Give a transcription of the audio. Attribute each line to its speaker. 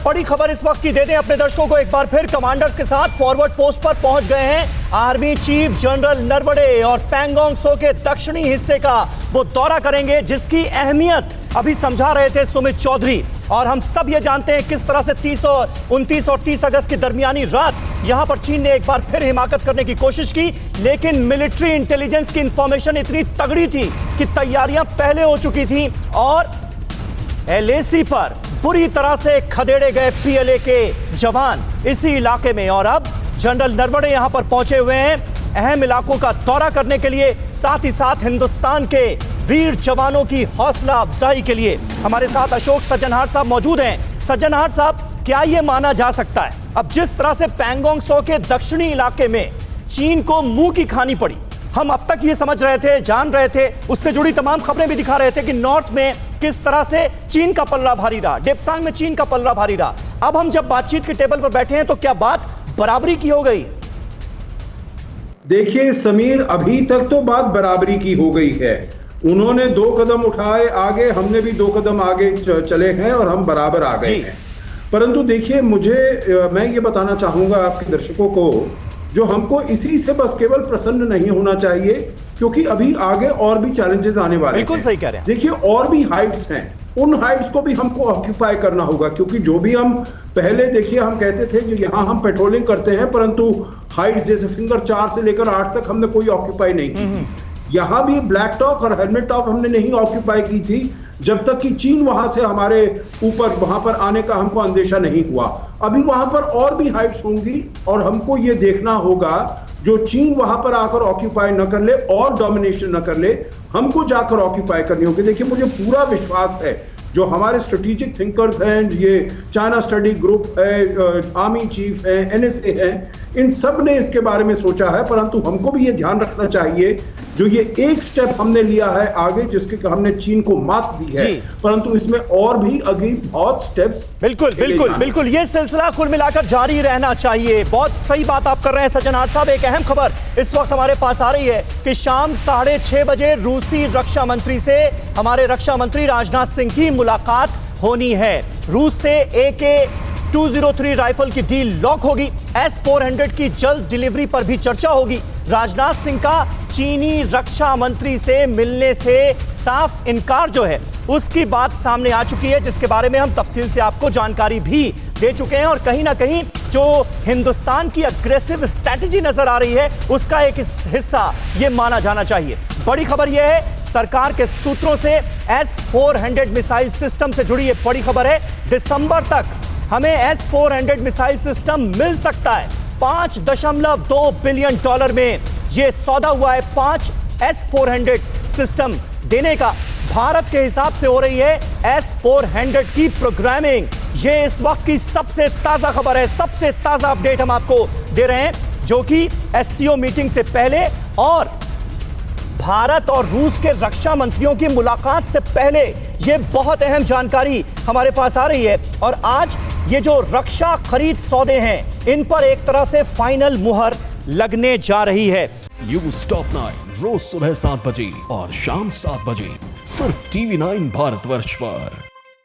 Speaker 1: बड़ी खबर इस वक्त की दे दें अपने दर्शकों को एक बार फिर। कमांडर्स के साथ फॉरवर्ड पोस्ट पर पहुंच गए हैं आर्मी चीफ जनरल नरवणे और पैंगोंग सो के दक्षिणी हिस्से का वो दौरा करेंगे, जिसकी अहमियत अभी समझा रहे थे सुमित चौधरी। और हम सब ये जानते हैं किस तरह से 29 और 30 अगस्त की दरमियानी रात यहां पर चीन ने एक बार फिर हिमाकत करने की कोशिश की, लेकिन मिलिट्री इंटेलिजेंस की इंफॉर्मेशन इतनी तगड़ी थी कि तैयारियां पहले हो चुकी थी और LAC पर बुरी तरह से खदेड़े गए PLA के जवान इसी इलाके में। और अब जनरल नरवणे यहां पर पहुंचे हुए हैं अहम इलाकों का दौरा करने के लिए, साथ ही साथ हिंदुस्तान के वीर जवानों की हौसला अफजाई के लिए। हमारे साथ अशोक सज्जनहार साहब मौजूद हैं। सज्जनहार साहब, क्या यह माना जा सकता है अब जिस तरह से पैंगोंग सो के दक्षिणी इलाके में चीन को मुंह की खानी पड़ी, हम अब तक ये समझ रहे थे, जान रहे थे, उससे जुड़ी तमाम खबरें भी दिखा रहे थे कि नॉर्थ में किस तरह से चीन का पल्ला भारी रहा, डेप्सांग में चीन का पल्ला भारी रहा। अब हम जब बातचीत के टेबल पर बैठे हैं तो क्या बात बराबरी की हो गई?
Speaker 2: देखिए समीर, अभी तक तो बात बराबरी की हो गई है। उन्होंने 2 कदम उठाए आगे, हमने भी 2 कदम आगे चले हैं और हम बराबर आ गए हैं। परंतु देखिए, मैं ये बताना चाहूंगा आपके दर्शकों को, जो हमको इसी से बस केवल प्रसन्न नहीं होना चाहिए, क्योंकि अभी आगे और भी चैलेंजेस आने वाले हैं।
Speaker 1: बिल्कुल सही कह रहे हैं।
Speaker 2: देखिए, और भी हाइट्स हैं, उन हाइट्स को भी हमको ऑक्यूपाई करना होगा, क्योंकि जो भी हम पहले देखिए हम कहते थे जो यहाँ हम पेट्रोलिंग करते हैं, परंतु हाइट्स जैसे फिंगर 4 से लेकर 8 तक हमने कोई ऑक्यूपाई नहीं की थी। यहाँ भी ब्लैक टॉप और हेलमेट टॉप हमने नहीं ऑक्यूपाई की थी जब तक कि चीन वहां से हमारे ऊपर वहां पर आने का हमको अंदेशा नहीं हुआ। अभी वहां पर और भी हाइट्स होंगी और हमको ये देखना होगा जो चीन वहां पर आकर ऑक्यूपाई न कर ले और डोमिनेशन न कर ले, हमको जाकर ऑक्यूपाई करनी होगी। देखिए, मुझे पूरा विश्वास है जो हमारे स्ट्रेटेजिक थिंकर्स हैं, ये चाइना स्टडी ग्रुप है, आर्मी चीफ है, NSA है, इन सब ने इसके बारे में सोचा है। परंतु हमको भी ये ध्यान रखना चाहिए, जो ये एक स्टेप हमने लिया है आगे, जिसके हमने चीन को मात दी है, परंतु इसमें और भी आगे बहुत स्टेप्स
Speaker 1: बिल्कुल ये सिलसिला कुल मिलाकर जारी रहना चाहिए। बहुत सही बात आप कर रहे हैं सज्जनहार साहब। एक अहम खबर इस वक्त हमारे पास आ रही है कि शाम 6:30 बजे रूसी रक्षा मंत्री से हमारे रक्षा मंत्री राजनाथ सिंह की मुलाकात होनी है। रूस से AK-203 राइफल की डील लॉक होगी। S-400 की जल्द डिलीवरी पर भी चर्चा होगी। राजनाथ सिंह का चीनी रक्षा मंत्री से मिलने से साफ इनकार जो है उसकी बात सामने आ चुकी है, जिसके बारे में हम तफसील से आपको जानकारी भी दे चुके हैं। और कहीं ना कहीं जो हिंदुस्तान की अग्रेसिव स्ट्रैटेजी नजर आ रही है उसका एक हिस्सा यह माना जाना चाहिए। बड़ी खबर यह है, सरकार के सूत्रों से S-400 मिसाइल सिस्टम से जुड़ी यह बड़ी खबर है। दिसंबर तक हमें S-400 मिसाइल सिस्टम मिल सकता है। $5.2 बिलियन में यह सौदा हुआ है। 5 S-400 सिस्टम देने का भारत के हिसाब से हो रही है S-400 की प्रोग्रामिंग। यह इस वक्त की सबसे ताजा खबर है, सबसे ताजा अपडेट हम आपको दे रहे हैं, जो कि SCO मीटिंग से पहले और भारत और रूस के रक्षा मंत्रियों की मुलाकात से पहले यह बहुत अहम जानकारी हमारे पास आ रही है। और आज ये जो रक्षा खरीद सौदे हैं, इन पर एक तरह से फाइनल मुहर लगने जा रही है।
Speaker 3: न्यूज़ टॉप 9 रोज सुबह 7 बजे और शाम 7 बजे सिर्फ TV9 भारतवर्ष पर।